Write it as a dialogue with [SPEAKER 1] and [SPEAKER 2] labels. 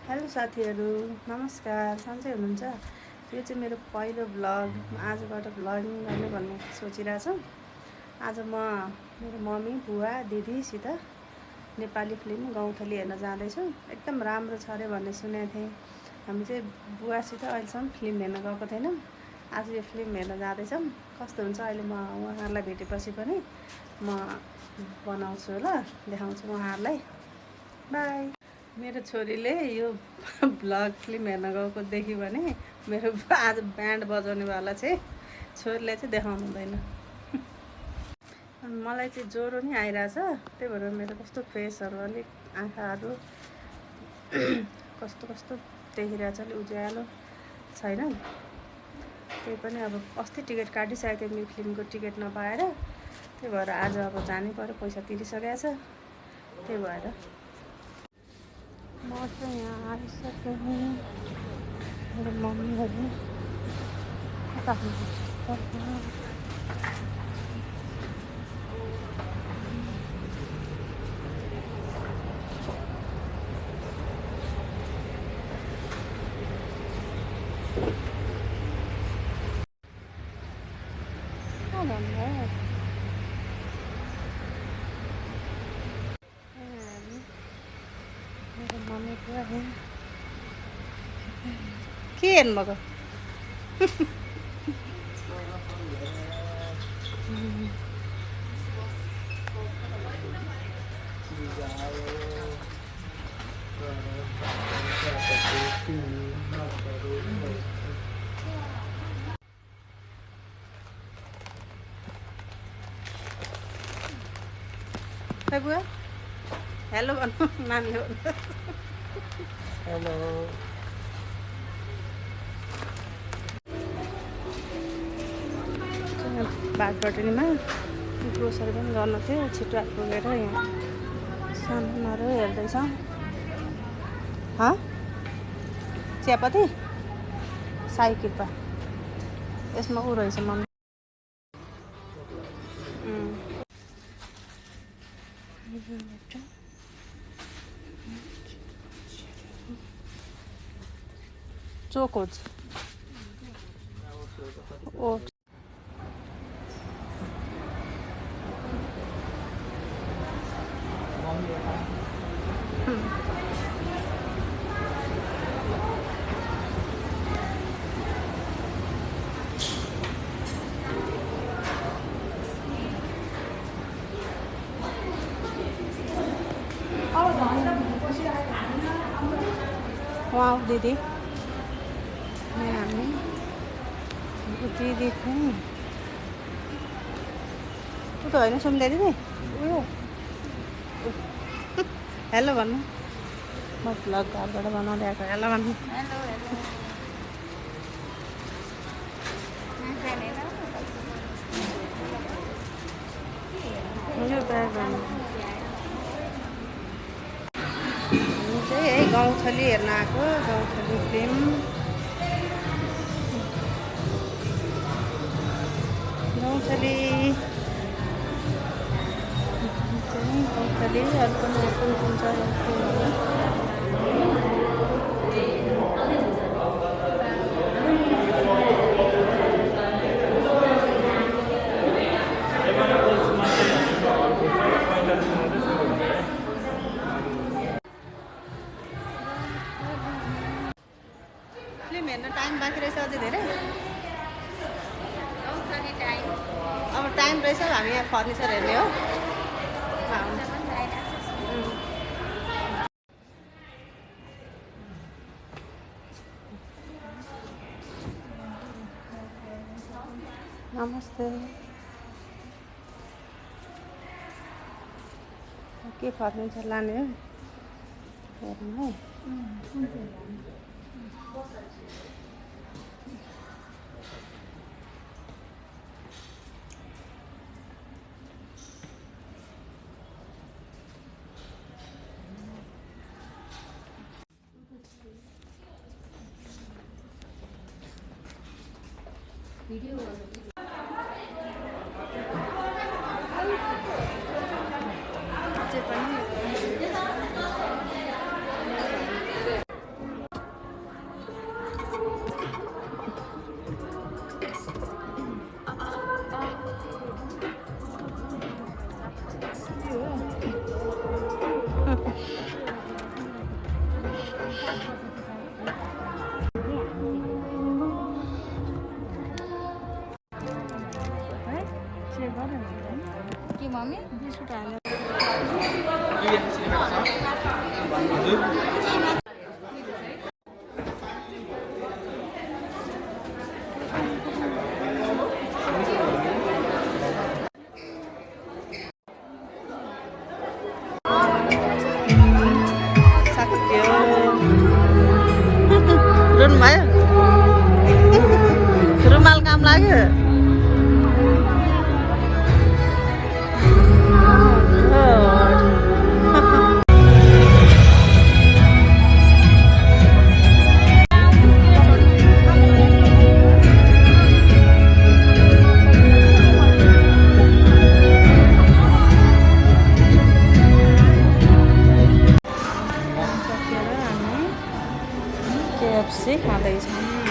[SPEAKER 1] Hello साथीहरू, नमस्कार। सन्चै हुनुहुन्छ? यो चाहिँ मेरो पहिलो भ्लग। आजबाट भ्लगिङ गर्ने भन्ने सोचिरहेको छु। आज म मेरो मम्मी, बुवा, दिदीसित नेपाली फिल्म गौँथली हेर्न जाँदैछु। एकदम राम्रो छ अरे भन्ने सुनेको थिएँ। हामी चाहिँ बुवासित अहिलेसम्म फिल्म हेर्न गएको थिएनौँ। आज यो फिल्म हेर्न जाँदैछौँ। कस्तो हुन्छ अहिले म उहाँहरूलाई भेटेपछि पनि म बनाउँछु ल, देखाउँछु उहाँहरूलाई। बाई। मेरो छोरीले यो भ्लग फिल्म हेर्न गएको देख्यो भने मेरो आज ब्यान्ड बजाउनेवाला चाहिँ छोरीलाई चाहिँ देखाउनु हुँदैन। मलाई चाहिँ ज्वरो नि आइरहेछ, त्यही भएर मेरो कस्तो फेसहरू अलिक आँखाहरू कस्तो कस्तो देखिरहेछ, अलिक उज्यालो छैन। त्यही पनि अब अस्ति टिकट काटिसकेको थियो फिल्मको टिकट नपाएर, त्यही भएर आज अब जानै पऱ्यो, पैसा तिरिसकेको छ। त्यही भएर म चाहिँ यहाँ आइसकेँ। मेरो मम्मीहरू कता हुनुहुन्छ? मेरो मम्मी पुरा के हेर्नुभएको? खै बुवा, हेलो भन्नु नानीले।
[SPEAKER 2] हेलो।
[SPEAKER 1] बागडोटीमा ग्रोसरी पनि गर्नु थियो, छिटो आइपुगेर यहाँ सामानहरू हेर्दैछौँ। चियापत्ती साई कृपा, यसमा ऊ रहेछ मम्मी। चोकोज ओट्स वहाँ दिदी हामी दिदी थियौँ। ऊ त होइन सुन्दै दिदी, उयो हेलो भन्नु। म भ्लग घरबाट बनाउँदै आएको, हेलो भन्नु। यो ब्याग भन्नु चाहिँ है गौँथली हेर्न आएको, गौँथली फिल्म। गौँथली गौँथली अरू पनि कुन छ फिल्म हेर्न टाइम बाँकी रहेछ अझै धेरै। अब टाइम रहेछ, हामी यहाँ फर्निचर हेर्ने हो। नमस्ते। के फर्निचर लाने हो हेर्नु है। के मम्मी बिस्कुट हाल्यो रुन भयो रुमाल काम लाग्यो KFC खाँदैछौँ